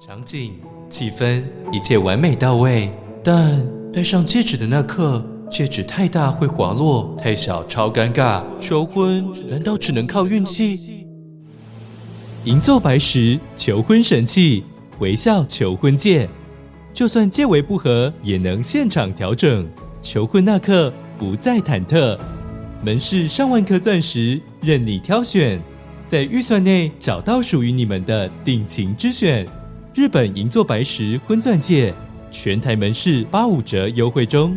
场景、气氛，一切完美到位，但戴上戒指的那刻，戒指太大会滑落，太小超尴尬。求婚难道只能靠运气？银座白石，求婚神器，微笑求婚戒，就算戒围不合，也能现场调整。求婚那刻不再忐忑，门市上万颗钻石任你挑选，在预算内找到属于你们的定情之选。日本银座白石婚钻戒，全台门市85折优惠中，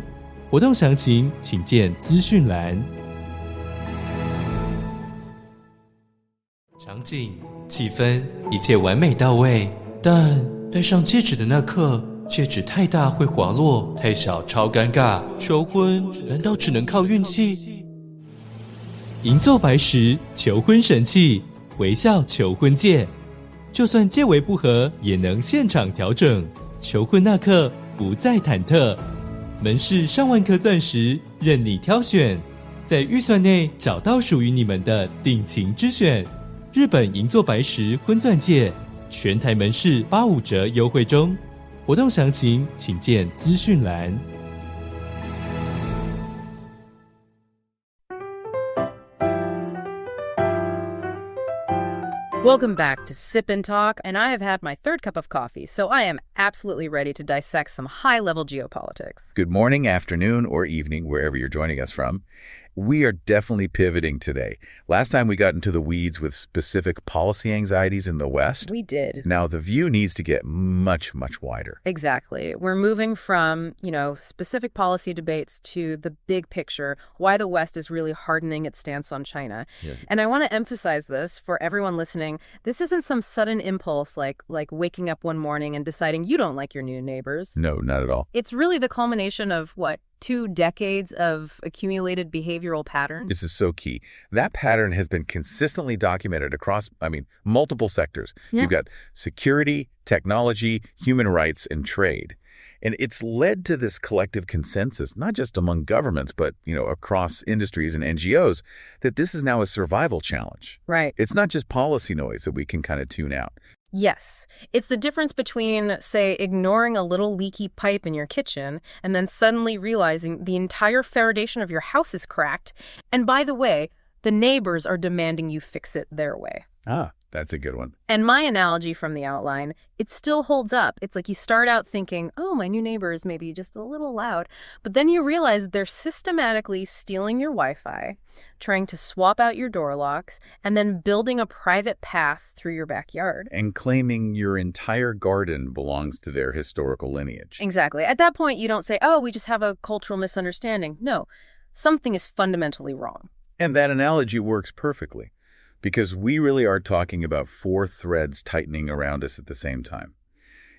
活动详情请见资讯栏。场景、气氛，一切完美到位，但戴上戒指的那刻，戒指太大会滑落，太小超尴尬。求婚难道只能靠运气？银座白石，求婚神器，微笑求婚戒，就算戒围不合，也能现场调整。求婚那刻不再忐忑，门市上万颗钻石任你挑选，在预算内找到属于你们的定情之选。日本银座白石婚钻戒，全台门市85折优惠中，活动详情请见资讯栏。Welcome back to Sip&Talk, and I have had my third cup of coffee, so I am absolutely ready to dissect some high-level geopolitics. Good morning, afternoon, or evening, wherever you're joining us from. We are definitely pivoting today. Last time we got into the weeds with specific policy anxieties in the West. We did. Now the view needs to get much, much wider. Exactly. We're moving from, specific policy debates to the big picture, why the West is really hardening its stance on China. Yeah. And I want to emphasize this for everyone listening. This isn't some sudden impulse like waking up one morning and deciding you don't like your new neighbors. No, not at all. It's really the culmination of, 2 decades of accumulated behavioral patterns? This is so key. That pattern has been consistently documented across, multiple sectors. Yeah. You've got security, technology, human rights, and trade. And it's led to this collective consensus, not just among governments, but, across industries and NGOs, that this is now a survival challenge. Right. It's not just policy noise that we can kind of tune out. Yes. It's the difference between, say, ignoring a little leaky pipe in your kitchen and then suddenly realizing the entire foundation of your house is cracked. And by the way, the neighbors are demanding you fix it their way. Ah, that's a good one. And my analogy from the outline, it still holds up. It's like you start out thinking, oh, my new neighbor is maybe just a little loud. But then you realize they're systematically stealing your Wi-Fi, trying to swap out your door locks, and then building a private path through your backyard. And claiming your entire garden belongs to their historical lineage. Exactly. At that point, you don't say, oh, we just have a cultural misunderstanding. No, something is fundamentally wrong. And that analogy works perfectly, because we really are talking about 4 threads tightening around us at the same time.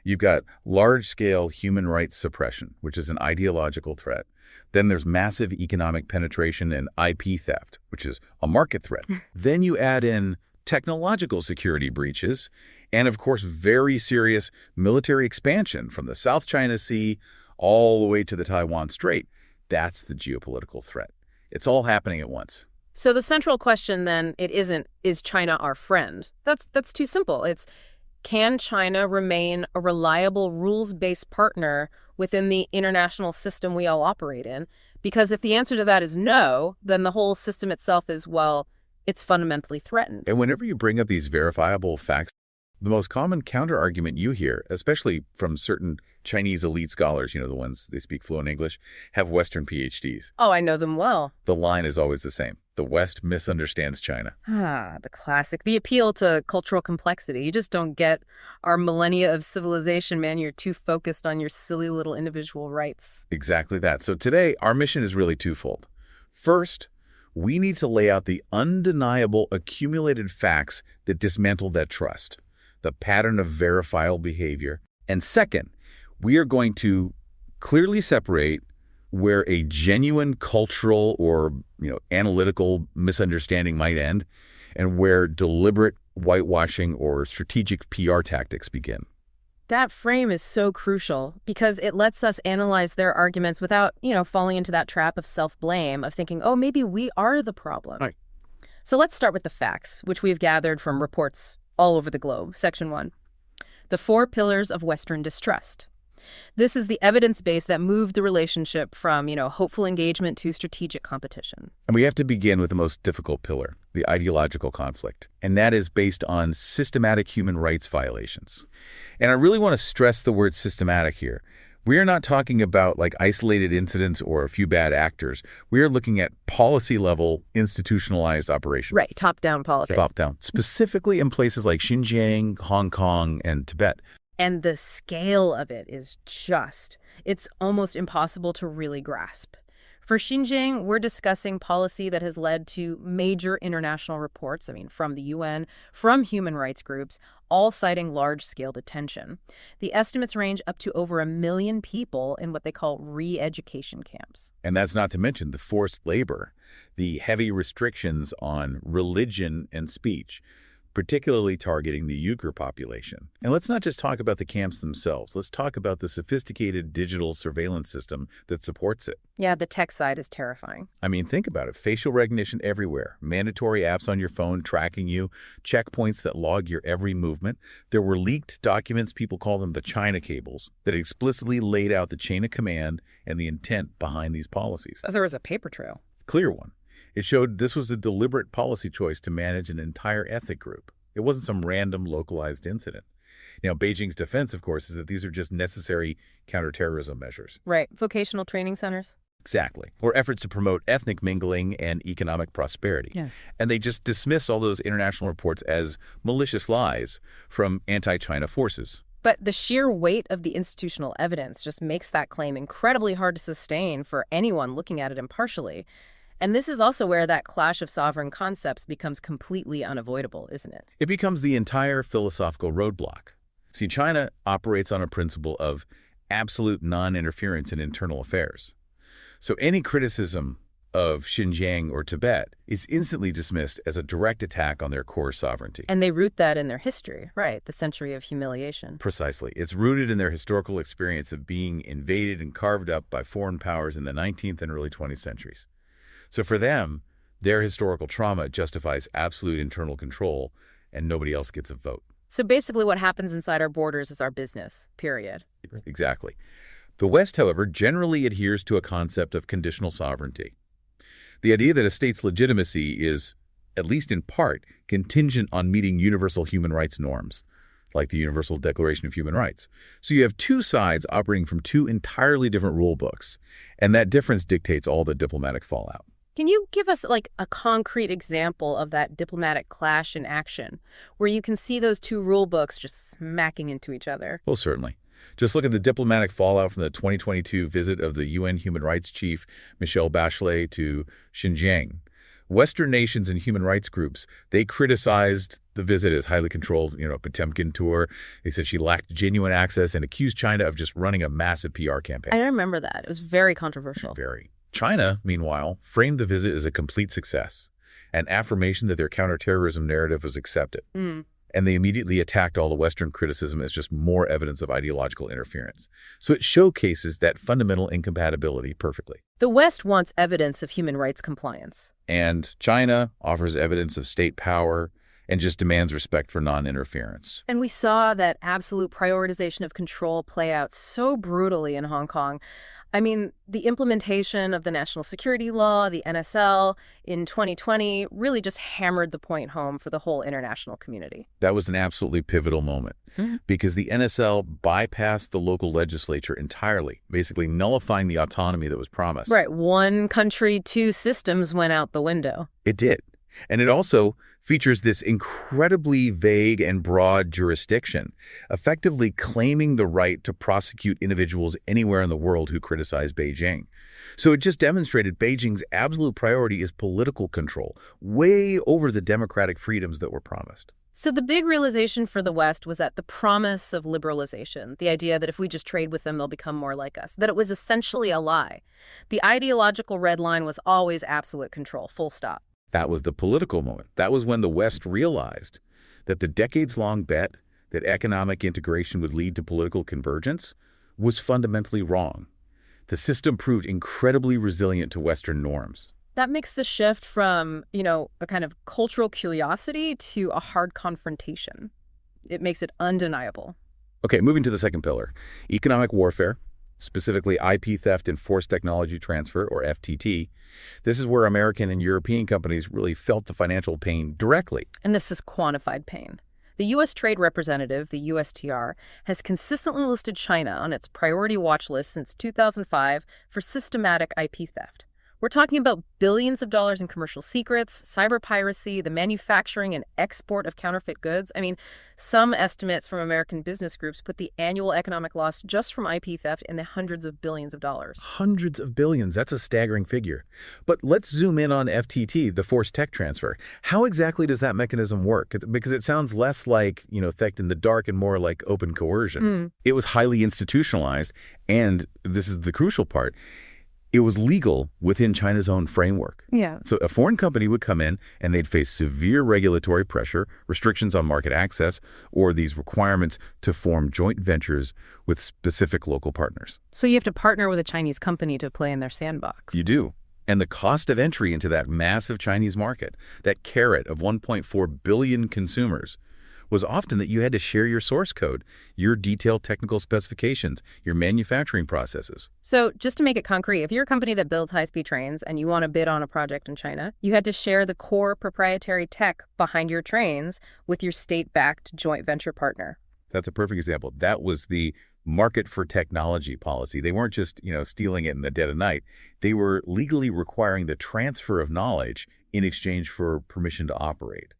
You've got large-scale human rights suppression, which is an ideological threat. Then there's massive economic penetration and IP theft, which is a market threat. Then you add in technological security breaches, and of course, very serious military expansion from the South China Sea all the way to the Taiwan Strait. That's the geopolitical threat. It's all happening at once. So the central question then, it isn't, is China our friend? That's too simple. It's, can China remain a reliable rules-based partner within the international system we all operate in? Because if the answer to that is no, then the whole system itself is, it's fundamentally threatened. And whenever you bring up these verifiable facts, the most common counter-argument you hear, especially from certain Chinese elite scholars, the ones they speak fluent English, have Western PhDs. Oh, I know them well. The line is always the same. The West misunderstands China. Ah, the classic. The appeal to cultural complexity. You just don't get our millennia of civilization, man. You're too focused on your silly little individual rights. Exactly that. So today, our mission is really twofold. First, we need to lay out the undeniable accumulated facts that dismantle that trust, the pattern of verifiable behavior. And second, we are going to clearly separate where a genuine cultural or analytical misunderstanding might end and where deliberate whitewashing or strategic PR tactics begin. That frame is so crucial because it lets us analyze their arguments without, falling into that trap of self-blame, of thinking, oh, maybe we are the problem. Right. So let's start with the facts, which we've gathered from reports all over the globe. Section 1. the 4 pillars of Western distrust. This is the evidence base that moved the relationship from, hopeful engagement to strategic competition. And we have to begin with the most difficult pillar, the ideological conflict. And that is based on systematic human rights violations. And I really want to stress the word systematic here. We are not talking about like isolated incidents or a few bad actors. We are looking at policy-level, institutionalized operations. Right, top-down policy. Top-down, specifically in places like Xinjiang, Hong Kong, and Tibet. And the scale of it is it's almost impossible to really grasp. For Xinjiang, we're discussing policy that has led to major international reports, from the UN, from human rights groups, all citing large-scale detention. The estimates range up to over 1 million people in what they call re-education camps. And that's not to mention the forced labor, the heavy restrictions on religion and speech, particularly targeting the Uyghur population. And let's not just talk about the camps themselves. Let's talk about the sophisticated digital surveillance system that supports it. Yeah, the tech side is terrifying. Think about it. Facial recognition everywhere. Mandatory apps on your phone tracking you. Checkpoints that log your every movement. There were leaked documents, people call them the China cables, that explicitly laid out the chain of command and the intent behind these policies. Oh, there was a paper trail. Clear one. It showed this was a deliberate policy choice to manage an entire ethnic group. It wasn't some random localized incident. Beijing's defense, of course, is that these are just necessary counterterrorism measures. Right. Vocational training centers. Exactly. Or efforts to promote ethnic mingling and economic prosperity. Yeah. And they just dismiss all those international reports as malicious lies from anti-China forces. But the sheer weight of the institutional evidence just makes that claim incredibly hard to sustain for anyone looking at it impartially. And this is also where that clash of sovereign concepts becomes completely unavoidable, isn't it? It becomes the entire philosophical roadblock. See, China operates on a principle of absolute non-interference in internal affairs. So any criticism of Xinjiang or Tibet is instantly dismissed as a direct attack on their core sovereignty. And they root that in their history, right? The century of humiliation. Precisely. It's rooted in their historical experience of being invaded and carved up by foreign powers in the 19th and early 20th centuries. So for them, their historical trauma justifies absolute internal control, and nobody else gets a vote. So basically what happens inside our borders is our business, period. Exactly. The West, however, generally adheres to a concept of conditional sovereignty. The idea that a state's legitimacy is, at least in part, contingent on meeting universal human rights norms, like the Universal Declaration of Human Rights. So you have two sides operating from two entirely different rule books, and that difference dictates all the diplomatic fallout. Can you give us a concrete example of that diplomatic clash in action, where you can see those two rule books just smacking into each other? Well, certainly. Just look at the diplomatic fallout from the 2022 visit of the UN Human Rights Chief Michelle Bachelet to Xinjiang. Western nations and human rights groups, they criticized the visit as highly controlled, Potemkin tour. They said she lacked genuine access and accused China of just running a massive PR campaign. I remember that. It was very controversial. Very. China, meanwhile, framed the visit as a complete success, an affirmation that their counterterrorism narrative was accepted. And they immediately attacked all the Western criticism as just more evidence of ideological interference. So it showcases that fundamental incompatibility perfectly. The West wants evidence of human rights compliance. And China offers evidence of state power and just demands respect for non-interference. And we saw that absolute prioritization of control play out so brutally in Hong Kong. The implementation of the National Security Law, the NSL, in 2020 really just hammered the point home for the whole international community. That was an absolutely pivotal moment because the NSL bypassed the local legislature entirely, basically nullifying the autonomy that was promised. Right. One country, two systems went out the window. It did. And it also features this incredibly vague and broad jurisdiction, effectively claiming the right to prosecute individuals anywhere in the world who criticize Beijing. So it just demonstrated Beijing's absolute priority is political control, way over the democratic freedoms that were promised. So the big realization for the West was that the promise of liberalization, the idea that if we just trade with them, they'll become more like us, that it was essentially a lie. The ideological red line was always absolute control, full stop. That was the political moment. That was when the West realized that the decades-long bet that economic integration would lead to political convergence was fundamentally wrong. The system proved incredibly resilient to Western norms. That makes the shift from, a kind of cultural curiosity to a hard confrontation. It makes it undeniable. Okay, moving to the second pillar, economic warfare, specifically IP theft and forced technology transfer, or FTT. This is where American and European companies really felt the financial pain directly. And this is quantified pain. The U.S. Trade Representative, the USTR, has consistently listed China on its priority watch list since 2005 for systematic IP theft. We're talking about billions of dollars in commercial secrets, cyber piracy, the manufacturing and export of counterfeit goods. I mean, some estimates from American business groups put the annual economic loss just from IP theft in the hundreds of billions of dollars. Hundreds of billions. That's a staggering figure. But let's zoom in on FTT, the forced tech transfer. How exactly does that mechanism work? Because it sounds less like, theft in the dark and more like open coercion. It was highly institutionalized, and this is the crucial part. It was legal within China's own framework. Yeah. So a foreign company would come in and they'd face severe regulatory pressure, restrictions on market access, or these requirements to form joint ventures with specific local partners. So you have to partner with a Chinese company to play in their sandbox. You do. And the cost of entry into that massive Chinese market, that carrot of 1.4 billion consumers, was often that you had to share your source code, your detailed technical specifications, your manufacturing processes. So just to make it concrete, if you're a company that builds high-speed trains and you want to bid on a project in China, you had to share the core proprietary tech behind your trains with your state-backed joint venture partner. That's a perfect example. That was the market for technology policy. They weren't just, stealing it in the dead of night. They were legally requiring the transfer of knowledge in exchange for permission to operate.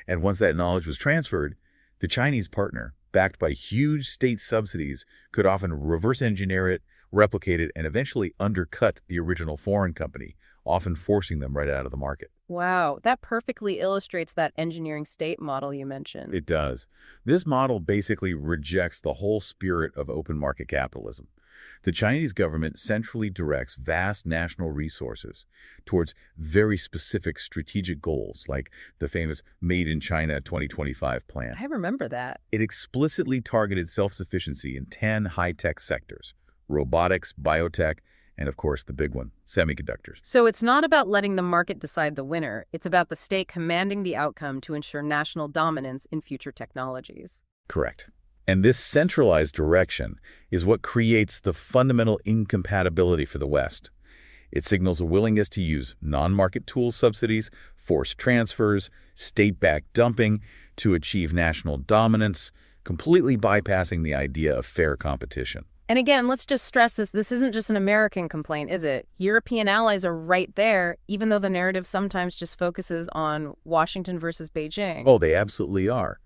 And once that knowledge was transferred, the Chinese partner, backed by huge state subsidies, could often reverse engineer it, replicate it, and eventually undercut the original foreign company, often forcing them right out of the market. Wow, that perfectly illustrates that engineering state model you mentioned. It does. This model basically rejects the whole spirit of open market capitalism. The Chinese government centrally directs vast national resources towards very specific strategic goals, like the famous Made in China 2025 plan. I remember that. It explicitly targeted self-sufficiency in 10 high-tech sectors: robotics, biotech, and of course the big one, semiconductors. So it's not about letting the market decide the winner. It's about the state commanding the outcome to ensure national dominance in future technologies. Correct. And this centralized direction is what creates the fundamental incompatibility for the West. It signals a willingness to use non-market tool subsidies, forced transfers, state-backed dumping to achieve national dominance, completely bypassing the idea of fair competition. And again, let's just stress this. This isn't just an American complaint, is it? European allies are right there, even though the narrative sometimes just focuses on Washington versus Beijing. Oh, they absolutely are.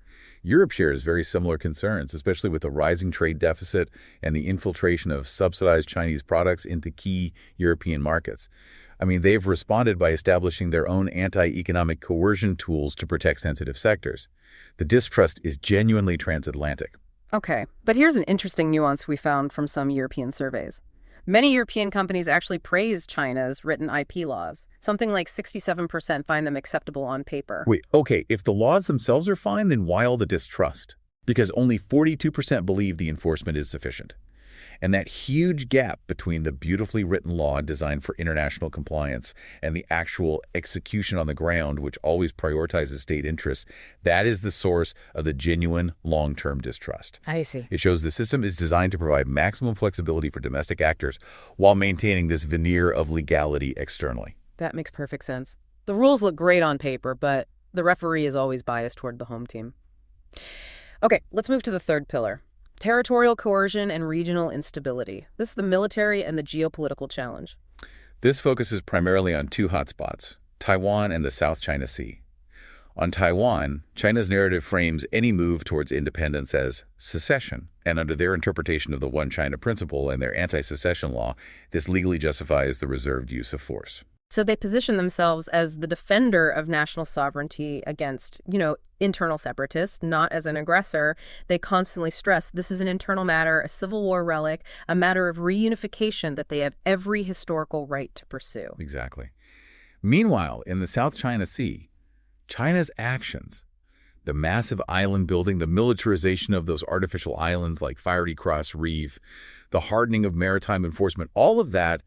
Europe shares very similar concerns, especially with the rising trade deficit and the infiltration of subsidized Chinese products into key European markets. I mean, they've responded by establishing their own anti-economic coercion tools to protect sensitive sectors. The distrust is genuinely transatlantic. Okay, but here's an interesting nuance we found from some European surveys. Many European companies actually praise China's written IP laws. Something like 67% find them acceptable on paper. Wait, okay, if the laws themselves are fine, then why all the distrust? Because only 42% believe the enforcement is sufficient. And that huge gap between the beautifully written law designed for international compliance and the actual execution on the ground, which always prioritizes state interests, that is the source of the genuine long-term distrust. I see. It shows the system is designed to provide maximum flexibility for domestic actors while maintaining this veneer of legality externally. That makes perfect sense. The rules look great on paper, but the referee is always biased toward the home team. Okay, let's move to the third pillar. Territorial coercion and regional instability. This is the military and the geopolitical challenge. This focuses primarily on two hotspots, Taiwan and the South China Sea. On Taiwan, China's narrative frames any move towards independence as secession, and under their interpretation of the One China principle and their anti-secession law, this legally justifies the reserved use of force. So they position themselves as the defender of national sovereignty against, internal separatists, not as an aggressor. They constantly stress this is an internal matter, a civil war relic, a matter of reunification that they have every historical right to pursue. Exactly. Meanwhile, in the South China Sea, China's actions, the massive island building, the militarization of those artificial islands like Fiery Cross Reef, the hardening of maritime enforcement, all of that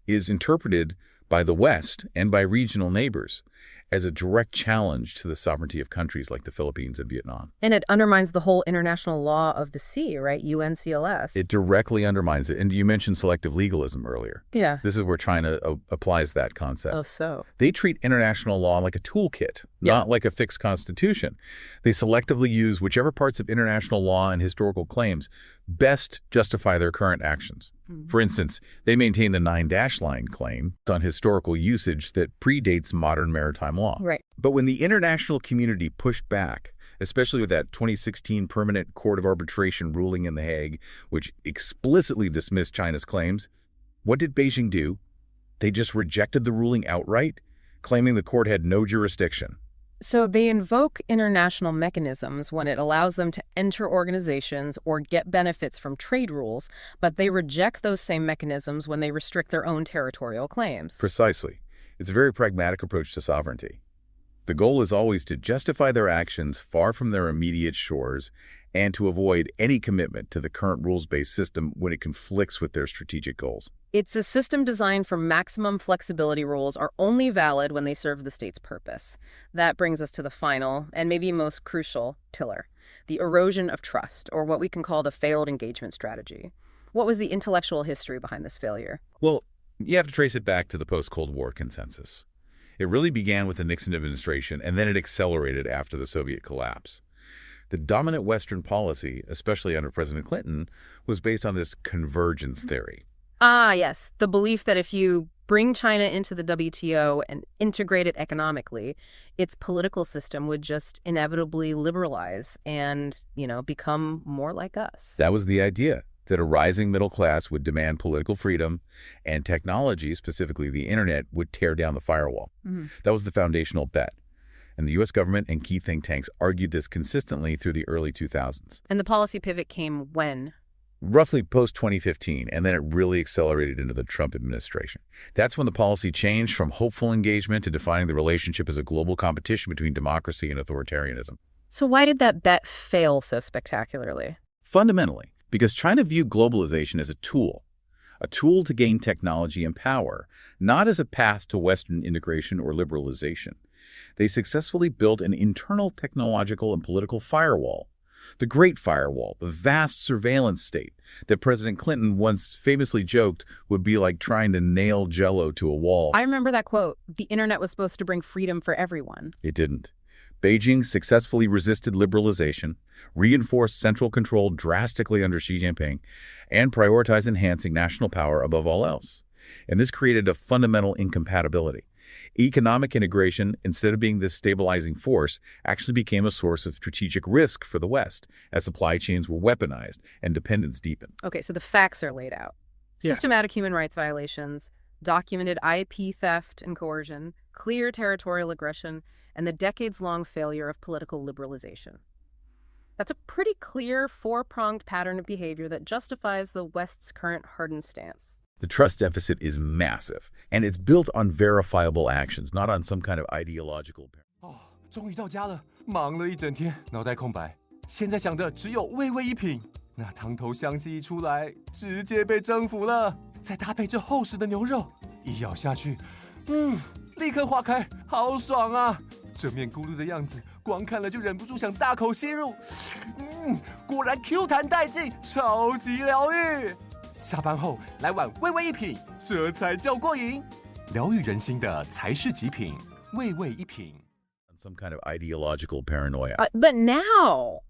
is interpreted by the West and by regional neighbors as a direct challenge to the sovereignty of countries like the Philippines and Vietnam. And it undermines the whole international law of the sea, right? UNCLS. It directly undermines it. And you mentioned selective legalism earlier. Yeah. This is where China applies that concept. Oh, so? They treat international law like a toolkit, not like a fixed constitution. They selectively use whichever parts of international law and historical claims best justify their current actions. For instance, they maintain the 9-line claim on historical usage that predates modern maritime law. Right. But when the international community pushed back, especially with that 2016 Permanent Court of Arbitration ruling in The Hague, which explicitly dismissed China's claims, what did Beijing do? They just rejected the ruling outright, claiming the court had no jurisdiction. So they invoke international mechanisms when it allows them to enter organizations or get benefits from trade rules, but they reject those same mechanisms when they restrict their own territorial claims. Precisely. It's a very pragmatic approach to sovereignty. The goal is always to justify their actions far from their immediate shores and to avoid any commitment to the current rules-based system when it conflicts with their strategic goals. It's a system designed for maximum flexibility. Rules are only valid when they serve the state's purpose. That brings us to the final and maybe most crucial pillar, the erosion of trust, or what we can call the failed engagement strategy. What was the intellectual history behind this failure? Well, you have to trace it back to the post-Cold War consensus. It really began with the Nixon administration, and then it accelerated after the Soviet collapse. The dominant Western policy, especially under President Clinton, was based on this convergence theory. Ah, yes, the belief that if you bring China into the WTO and integrate it economically, its political system would just inevitably liberalize and, become more like us. That was the idea, that a rising middle class would demand political freedom, and technology, specifically the internet, would tear down the firewall. That was the foundational bet. And the U.S. government and key think tanks argued this consistently through the early 2000s. And the policy pivot came when? Roughly post-2015, and then it really accelerated into the Trump administration. That's when the policy changed from hopeful engagement to defining the relationship as a global competition between democracy and authoritarianism. So why did that bet fail so spectacularly? Fundamentally, because China viewed globalization as a tool to gain technology and power, not as a path to Western integration or liberalization. They successfully built an internal technological and political firewall, the Great Firewall, the vast surveillance state that President Clinton once famously joked would be like trying to nail Jell-O to a wall. I remember that quote. The internet was supposed to bring freedom for everyone. It didn't. Beijing successfully resisted liberalization, reinforced central control drastically under Xi Jinping, and prioritized enhancing national power above all else. And this created a fundamental incompatibility. Economic integration, instead of being this stabilizing force, actually became a source of strategic risk for the West as supply chains were weaponized and dependence deepened. Okay, so the facts are laid out. Yeah. Systematic human rights violations, documented IP theft and coercion, clear territorial aggression, and the decades-long failure of political liberalization. That's a pretty clear four-pronged pattern of behavior that justifies the West's current hardened stance. The trust deficit is massive, and it's built on verifiable actions, not on some kind of ideological... 终于到家了，忙了一整天，脑袋空白。现在想的只有微微一品，那汤头香气一出来，直接被征服了。再搭配这厚实的牛肉，一咬下去，立刻化开，好爽啊！这面咕噜的样子，光看了就忍不住想大口吸入。果然 Q 弹带劲，超级疗愈。下班后来碗微微一品，这才叫过瘾。疗愈人心的才是极品，微微一品。Some kind of ideological paranoia. But now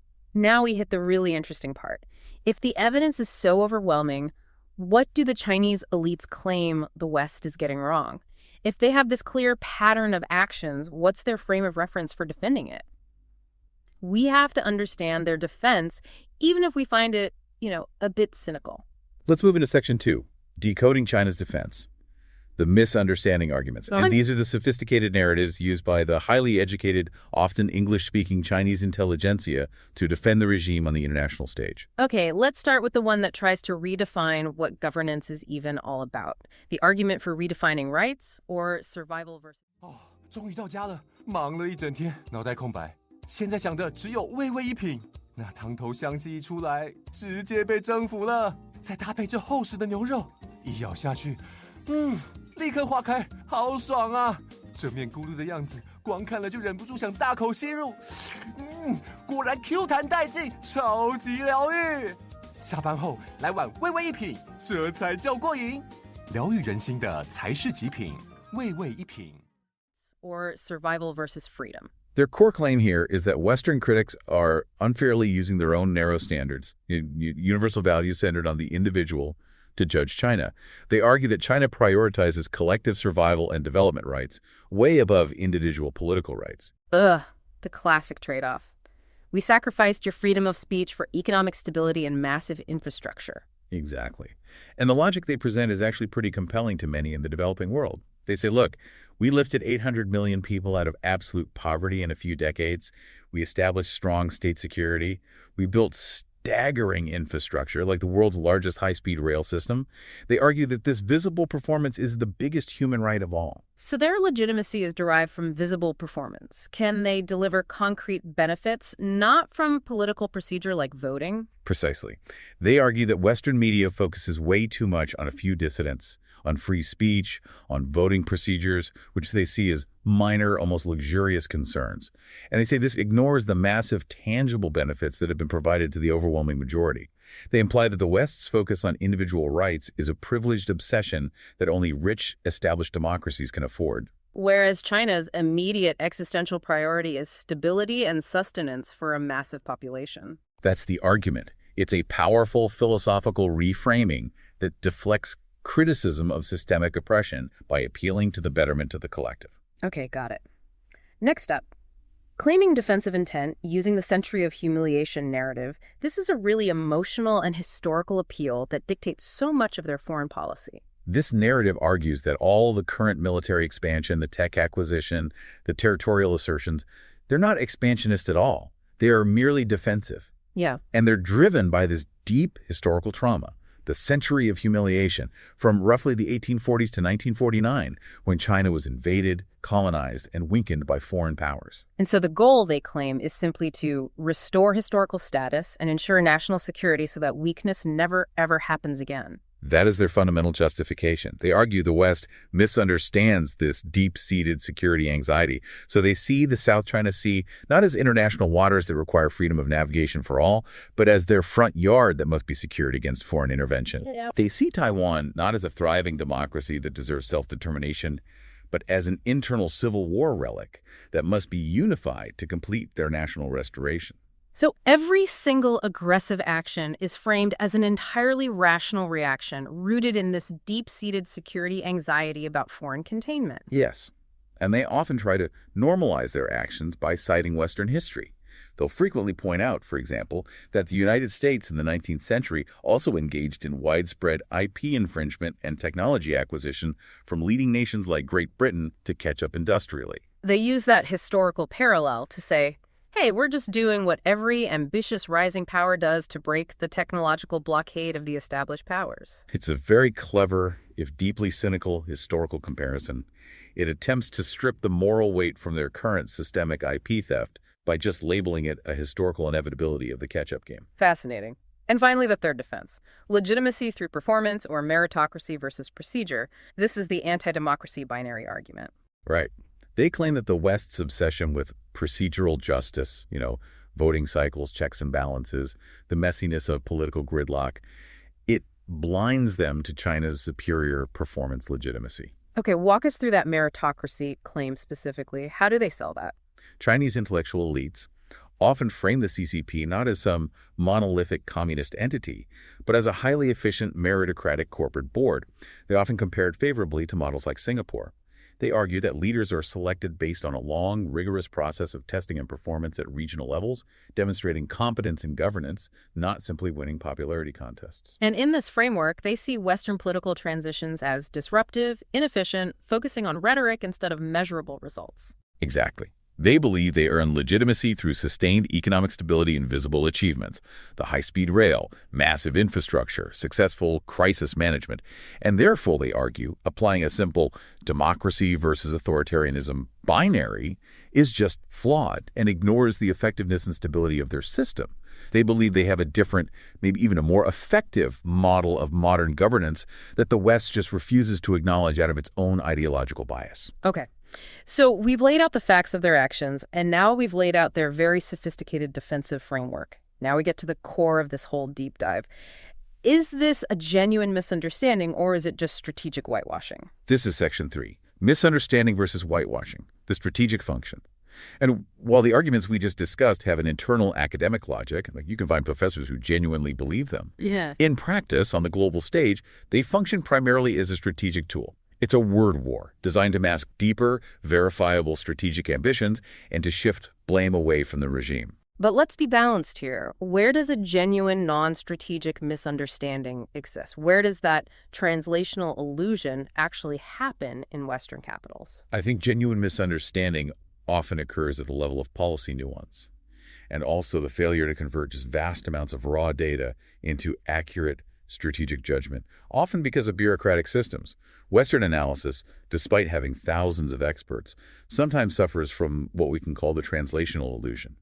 we hit the really interesting part. If the evidence is so overwhelming, what do the Chinese elites claim the West is getting wrong? If they have this clear pattern of actions, what's their frame of reference for defending it? We have to understand their defense, even if we find it, a bit cynical. Let's move into Section 2, Decoding China's Defense. The misunderstanding arguments. And these are the sophisticated narratives used by the highly educated, often English-speaking Chinese intelligentsia to defend the regime on the international stage. Okay, let's start with the one that tries to redefine what governance is even all about. The argument for redefining rights or survival versus... 终于到家了，忙了一整天，脑袋空白。现在想的只有微微一品，那汤头香气一出来，直接被征服了。再搭配这厚实的牛肉，一咬下去，立刻化开，好爽啊！这面咕噜的样子，光看了就忍不住想大口吸入。果然 Q 弹带劲，超级疗愈。下班后来碗味味一品，这才叫过瘾。疗愈人心的才是极品，味味一品。Or survival versus freedom. Their core claim here is that Western critics are unfairly using their own narrow standards, universal values centered on the individual, to judge China. They argue that China prioritizes collective survival and development rights way above individual political rights. Ugh, the classic trade-off. We sacrificed your freedom of speech for economic stability and massive infrastructure. Exactly. And the logic they present is actually pretty compelling to many in the developing world. They say, look, we lifted 800 million people out of absolute poverty in a few decades. We established strong state security. We built staggering infrastructure, like the world's largest high-speed rail system. They argue that this visible performance is the biggest human right of all. So their legitimacy is derived from visible performance. Can they deliver concrete benefits, not from political procedure like voting? Precisely. They argue that Western media focuses way too much on a few dissidents, on free speech, on voting procedures, which they see as minor, almost luxurious concerns. And they say this ignores the massive tangible benefits that have been provided to the overwhelming majority. They imply that the West's focus on individual rights is a privileged obsession that only rich, established democracies can afford. Whereas China's immediate existential priority is stability and sustenance for a massive population. That's the argument. It's a powerful philosophical reframing that deflects criticism of systemic oppression by appealing to the betterment of the collective. Okay, got it. Next up, claiming defensive intent using the century of humiliation narrative. This is a really emotional and historical appeal that dictates so much of their foreign policy. This narrative argues that all the current military expansion, the tech acquisition, the territorial assertions, they're not expansionist at all. They are merely defensive. Yeah. And they're driven by this deep historical trauma, the century of humiliation, from roughly the 1840s to 1949, when China was invaded, colonized, and weakened by foreign powers. And so the goal, they claim, is simply to restore historical status and ensure national security so that weakness never, ever happens again. That is their fundamental justification. They argue the West misunderstands this deep-seated security anxiety, so they see the South China Sea not as international waters that require freedom of navigation for all, but as their front yard that must be secured against foreign intervention. Yeah. They see Taiwan not as a thriving democracy that deserves self-determination, but as an internal civil war relic that must be unified to complete their national restoration. So every single aggressive action is framed as an entirely rational reaction rooted in this deep-seated security anxiety about foreign containment. Yes, and they often try to normalize their actions by citing Western history. They'll frequently point out, for example, that the United States in the 19th century also engaged in widespread IP infringement and technology acquisition from leading nations like Great Britain to catch up industrially. They use that historical parallel to say, hey, we're just doing what every ambitious rising power does to break the technological blockade of the established powers. It's a very clever, if deeply cynical, historical comparison. It attempts to strip the moral weight from their current systemic IP theft by just labeling it a historical inevitability of the catch-up game. Fascinating. And finally, the third defense. Legitimacy through performance or meritocracy versus procedure. This is the anti-democracy binary argument. Right. They claim that the West's obsession with procedural justice, voting cycles, checks and balances, the messiness of political gridlock, it blinds them to China's superior performance legitimacy. Okay, walk us through that meritocracy claim specifically. How do they sell that? Chinese intellectual elites often frame the CCP not as some monolithic communist entity, but as a highly efficient meritocratic corporate board. They often compare it favorably to models like Singapore. They argue that leaders are selected based on a long, rigorous process of testing and performance at regional levels, demonstrating competence in governance, not simply winning popularity contests. And in this framework, they see Western political transitions as disruptive, inefficient, focusing on rhetoric instead of measurable results. Exactly. They believe they earn legitimacy through sustained economic stability and visible achievements, the high-speed rail, massive infrastructure, successful crisis management, and therefore, they argue, applying a simple democracy versus authoritarianism binary is just flawed and ignores the effectiveness and stability of their system. They believe they have a different, maybe even a more effective model of modern governance that the West just refuses to acknowledge out of its own ideological bias. Okay. So we've laid out the facts of their actions, and now we've laid out their very sophisticated defensive framework. Now we get to the core of this whole deep dive. Is this a genuine misunderstanding, or is it just strategic whitewashing? This is Section 3, misunderstanding versus whitewashing, the strategic function. And while the arguments we just discussed have an internal academic logic, like you can find professors who genuinely believe them, in practice, on the global stage, they function primarily as a strategic tool. It's a word war designed to mask deeper, verifiable strategic ambitions and to shift blame away from the regime. But let's be balanced here. Where does a genuine non-strategic misunderstanding exist? Where does that translational illusion actually happen in Western capitals? I think genuine misunderstanding often occurs at the level of policy nuance, and also the failure to convert just vast amounts of raw data into accurate strategic judgment, often because of bureaucratic systems. Western analysis, despite having thousands of experts, sometimes suffers from what we can call the translational illusion.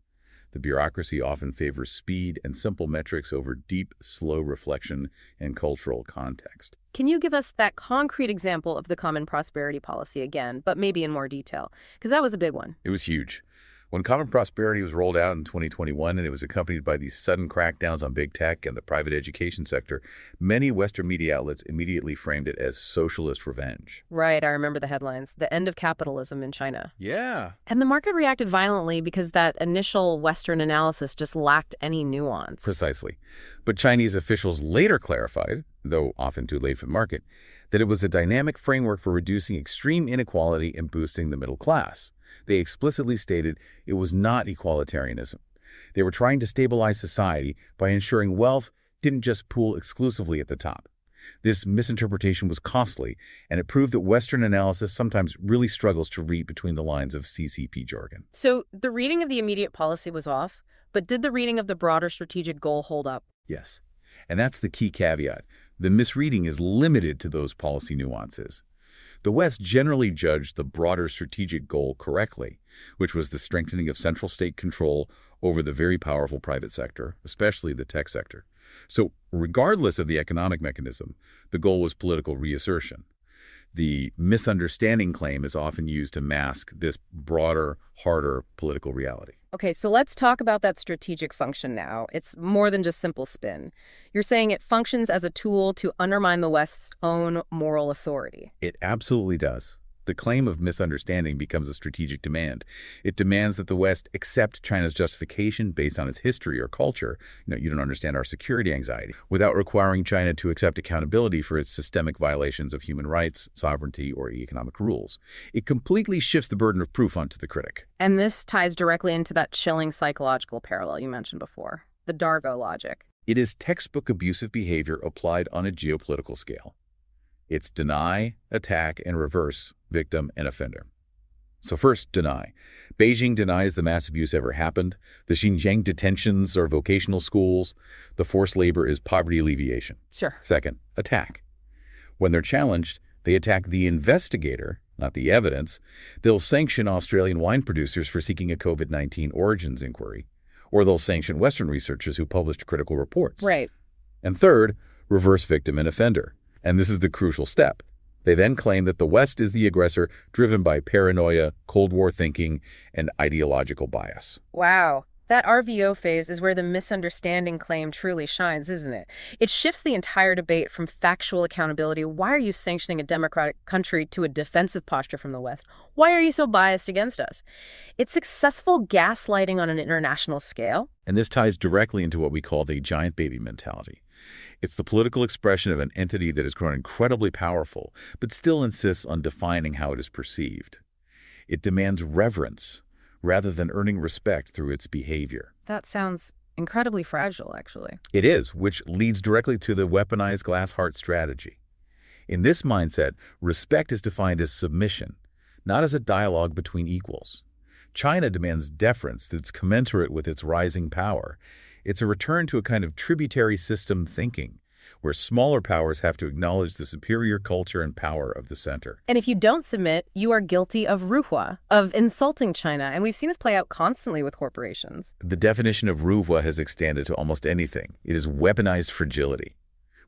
The bureaucracy often favors speed and simple metrics over deep, slow reflection and cultural context. Can you give us that concrete example of the Common Prosperity Policy again, but maybe in more detail? Because that was a big one. It was huge. When Common Prosperity was rolled out in 2021 and it was accompanied by these sudden crackdowns on big tech and the private education sector, many Western media outlets immediately framed it as socialist revenge. Right, I remember the headlines. The end of capitalism in China. Yeah. And the market reacted violently because that initial Western analysis just lacked any nuance. Precisely. But Chinese officials later clarified, though often too late for the market, that it was a dynamic framework for reducing extreme inequality and boosting the middle class. They explicitly stated it was not equalitarianism. They were trying to stabilize society by ensuring wealth didn't just pool exclusively at the top. This misinterpretation was costly, and it proved that Western analysis sometimes really struggles to read between the lines of CCP jargon. So the reading of the immediate policy was off, but did the reading of the broader strategic goal hold up? Yes, and that's the key caveat. The misreading is limited to those policy nuances. The West generally judged the broader strategic goal correctly, which was the strengthening of central state control over the very powerful private sector, especially the tech sector. So regardless of the economic mechanism, the goal was political reassertion. The misunderstanding claim is often used to mask this broader, harder political reality. Okay, so let's talk about that strategic function now. It's more than just simple spin. You're saying it functions as a tool to undermine the West's own moral authority. It absolutely does. The claim of misunderstanding becomes a strategic demand. It demands that the West accept China's justification based on its history or culture. You don't understand our security anxiety, without requiring China to accept accountability for its systemic violations of human rights, sovereignty, or economic rules. It completely shifts the burden of proof onto the critic. And this ties directly into that chilling psychological parallel you mentioned before, the Dargo logic. It is textbook abusive behavior applied on a geopolitical scale. It's deny, attack, and reverse, victim, and offender. So first, deny. Beijing denies the mass abuse ever happened. The Xinjiang detentions are vocational schools. The forced labor is poverty alleviation. Sure. Second, attack. When they're challenged, they attack the investigator, not the evidence. They'll sanction Australian wine producers for seeking a COVID-19 origins inquiry. Or they'll sanction Western researchers who published critical reports. Right. And third, reverse victim and offender. And this is the crucial step. They then claim that the West is the aggressor, driven by paranoia, Cold War thinking, and ideological bias. Wow. That RVO phase is where the misunderstanding claim truly shines, isn't it? It shifts the entire debate from factual accountability. Why are you sanctioning a democratic country to a defensive posture from the West? Why are you so biased against us? It's successful gaslighting on an international scale. And this ties directly into what we call the giant baby mentality. It's the political expression of an entity that has grown incredibly powerful, but still insists on defining how it is perceived. It demands reverence rather than earning respect through its behavior. That sounds incredibly fragile, actually. It is, which leads directly to the weaponized glass heart strategy. In this mindset, respect is defined as submission, not as a dialogue between equals. China demands deference that's commensurate with its rising power. It's a return to a kind of tributary system thinking, where smaller powers have to acknowledge the superior culture and power of the center. And if you don't submit, you are guilty of ruhua, of insulting China. And we've seen this play out constantly with corporations. The definition of ruhua has extended to almost anything. It is weaponized fragility.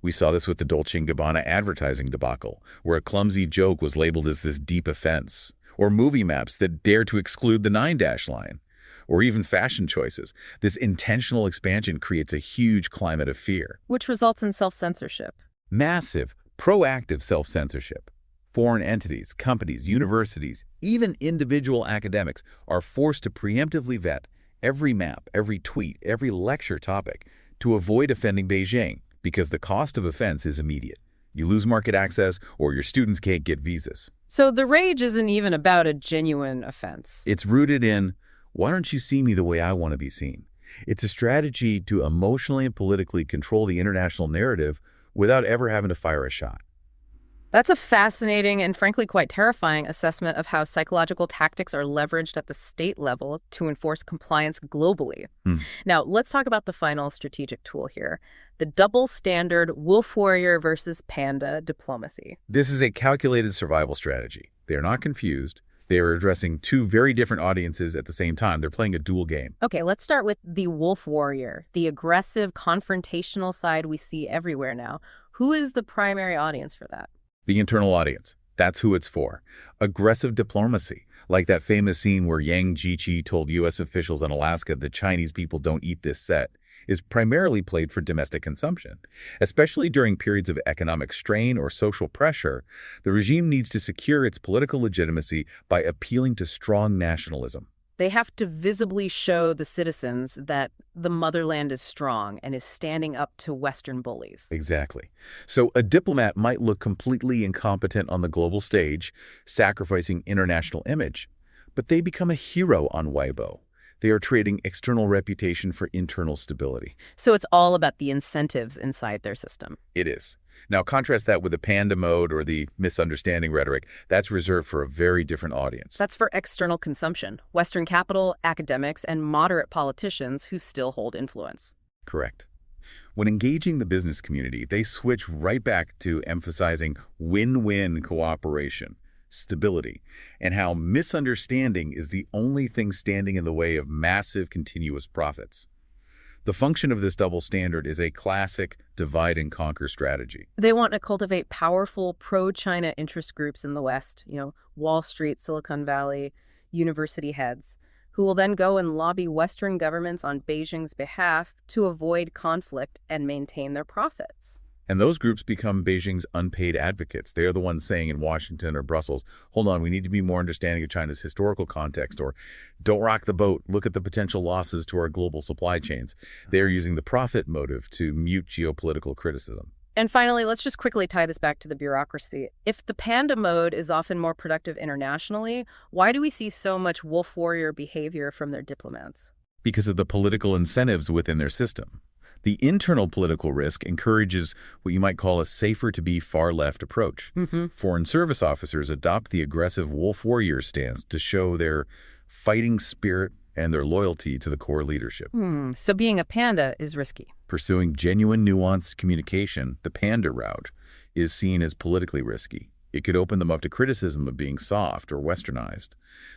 We saw this with the Dolce & Gabbana advertising debacle, where a clumsy joke was labeled as this deep offense. or movie maps that dare to exclude the 9-dash line, or even fashion choices. This intentional expansion creates a huge climate of fear. Which results in self-censorship. Massive, proactive self-censorship. Foreign entities, companies, universities, even individual academics are forced to preemptively vet every map, every tweet, every lecture topic to avoid offending Beijing, because the cost of offense is immediate. You lose market access, or your students can't get visas. So the rage isn't even about a genuine offense. It's rooted in, why don't you see me the way I want to be seen? It's a strategy to emotionally and politically control the international narrative without ever having to fire a shot. That's a fascinating and frankly quite terrifying assessment of how psychological tactics are leveraged at the state level to enforce compliance globally. Now, let's talk about the final strategic tool here, the double standard wolf warrior versus panda diplomacy. This is a calculated survival strategy. They are not confused. They are addressing two very different audiences at the same time. They're playing a dual game. Okay, let's start with the wolf warrior, the aggressive, confrontational side we see everywhere now. Who is the primary audience for that? The internal audience. That's who it's for. Aggressive diplomacy, like that famous scene where Yang Jiechi told U.S. officials in Alaska that Chinese people don't eat this set, is primarily played for domestic consumption. Especially during periods of economic strain or social pressure, the regime needs to secure its political legitimacy by appealing to strong nationalism. They have to visibly show the citizens that the motherland is strong and is standing up to Western bullies. Exactly. So a diplomat might look completely incompetent on the global stage, sacrificing international image, but they become a hero on Weibo. They are trading external reputation for internal stability. So it's all about the incentives inside their system. It is. Now contrast that with the panda mode or the misunderstanding rhetoric. That's reserved for a very different audience. That's for external consumption, Western capital, academics, and moderate politicians who still hold influence. Correct. When engaging the business community, they switch right back to emphasizing win-win cooperation, stability, and how misunderstanding is the only thing standing in the way of massive continuous profits. The function of this double standard is a classic divide-and-conquer strategy. They want to cultivate powerful pro-China interest groups in the West, Wall Street, Silicon Valley, university heads, who will then go and lobby Western governments on Beijing's behalf to avoid conflict and maintain their profits. And those groups become Beijing's unpaid advocates. They are the ones saying in Washington or Brussels, hold on, we need to be more understanding of China's historical context, or don't rock the boat, look at the potential losses to our global supply chains. They are using the profit motive to mute geopolitical criticism. And finally, let's just quickly tie this back to the bureaucracy. If the panda mode is often more productive internationally, why do we see so much wolf warrior behavior from their diplomats? Because of the political incentives within their system. The internal political risk encourages what you might call a safer-to-be far-left approach. Foreign service officers adopt the aggressive wolf warrior stance to show their fighting spirit and their loyalty to the core leadership. So being a panda is risky. Pursuing genuine nuanced communication, the panda route, is seen as politically risky. It could open them up to criticism of being soft or westernized.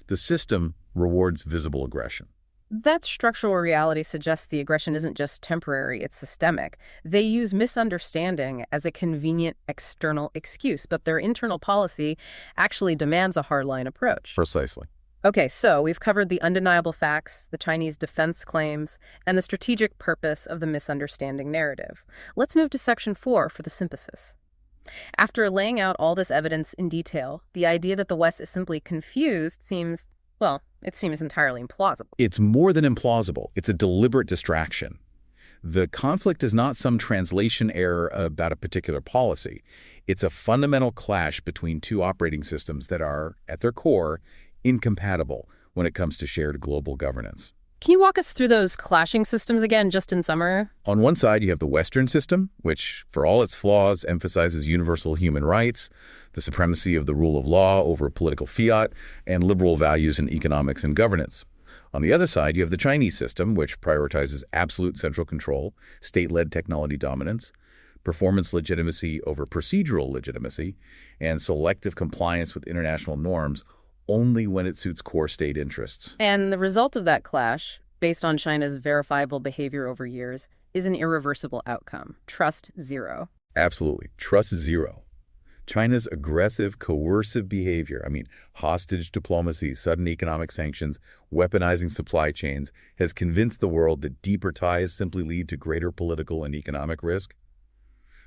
The system rewards visible aggression. That structural reality suggests the aggression isn't just temporary, it's systemic. They use misunderstanding as a convenient external excuse, but their internal policy actually demands a hardline approach. Precisely. Okay, so we've covered the undeniable facts, the Chinese defense claims, and the strategic purpose of the misunderstanding narrative. Let's move to Section 4 for the synthesis. After laying out all this evidence in detail, the idea that the West is simply confused seems, it seems entirely implausible. It's more than implausible. It's a deliberate distraction. The conflict is not some translation error about a particular policy. It's a fundamental clash between two operating systems that are, at their core, incompatible when it comes to shared global governance. Can you walk us through those clashing systems again, just in summary? On one side, you have the Western system, which, for all its flaws, emphasizes universal human rights, the supremacy of the rule of law over political fiat, and liberal values in economics and governance. On the other side, you have the Chinese system, which prioritizes absolute central control, state-led technology dominance, performance legitimacy over procedural legitimacy, and selective compliance with international norms only when it suits core state interests. And the result of that clash, based on China's verifiable behavior over years, is an irreversible outcome. Trust zero. Absolutely. Trust zero. China's aggressive, coercive behavior, hostage diplomacy, sudden economic sanctions, weaponizing supply chains, has convinced the world that deeper ties simply lead to greater political and economic risk.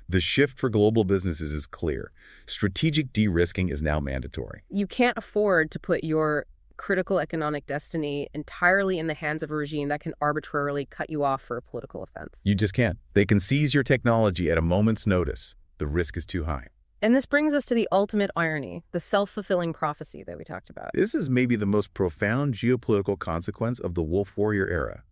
The shift for global businesses is clear. Strategic de-risking is now mandatory. You can't afford to put your critical economic destiny entirely in the hands of a regime that can arbitrarily cut you off for a political offense. You just can't. They can seize your technology at a moment's notice. The risk is too high. And this brings us to the ultimate irony, the self-fulfilling prophecy that we talked about. This is maybe the most profound geopolitical consequence of the wolf warrior era.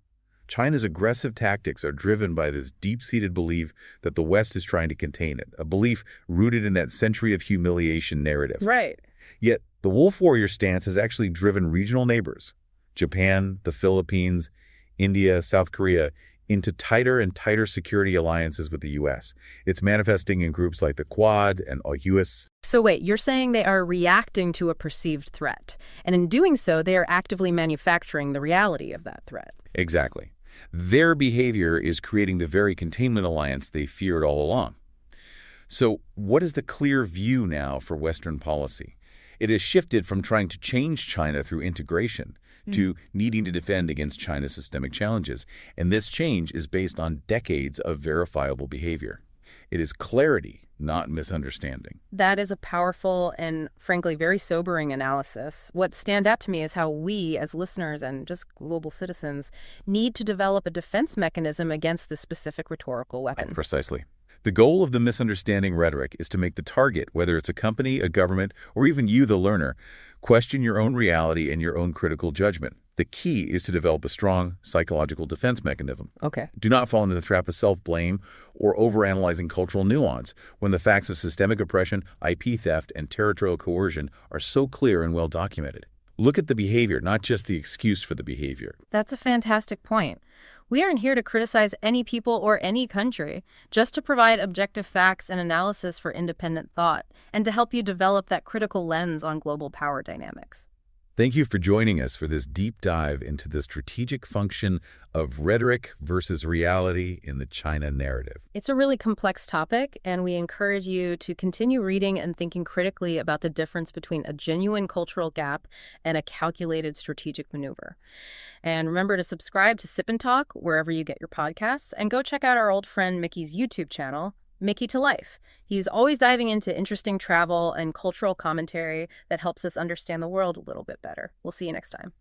China's aggressive tactics are driven by this deep-seated belief that the West is trying to contain it, a belief rooted in that century of humiliation narrative. Right. Yet, the wolf warrior stance has actually driven regional neighbors, Japan, the Philippines, India, South Korea, into tighter and tighter security alliances with the U.S. It's manifesting in groups like the Quad and AUKUS. So wait, you're saying they are reacting to a perceived threat, and in doing so, they are actively manufacturing the reality of that threat. Exactly. Their behavior is creating the very containment alliance they feared all along. So what is the clear view now for Western policy? It has shifted from trying to change China through integration to needing to defend against China's systemic challenges. And this change is based on decades of verifiable behavior. It is clarity, not misunderstanding. That is a powerful and, frankly, very sobering analysis. What stands out to me is how we, as listeners and just global citizens, need to develop a defense mechanism against this specific rhetorical weapon. Precisely. The goal of the misunderstanding rhetoric is to make the target, whether it's a company, a government, or even you, the learner, question your own reality and your own critical judgment. The key is to develop a strong psychological defense mechanism. Okay. Do not fall into the trap of self-blame or overanalyzing cultural nuance when the facts of systemic oppression, IP theft, and territorial coercion are so clear and well documented. Look at the behavior, not just the excuse for the behavior. That's a fantastic point. We aren't here to criticize any people or any country, just to provide objective facts and analysis for independent thought, and to help you develop that critical lens on global power dynamics. Thank you for joining us for this deep dive into the strategic function of rhetoric versus reality in the China narrative. It's a really complex topic, and we encourage you to continue reading and thinking critically about the difference between a genuine cultural gap and a calculated strategic maneuver. And remember to subscribe to Sip&Talk wherever you get your podcasts, and go check out our old friend Mickey's YouTube channel, Mickytolife. He's always diving into interesting travel and cultural commentary that helps us understand the world a little bit better. We'll see you next time.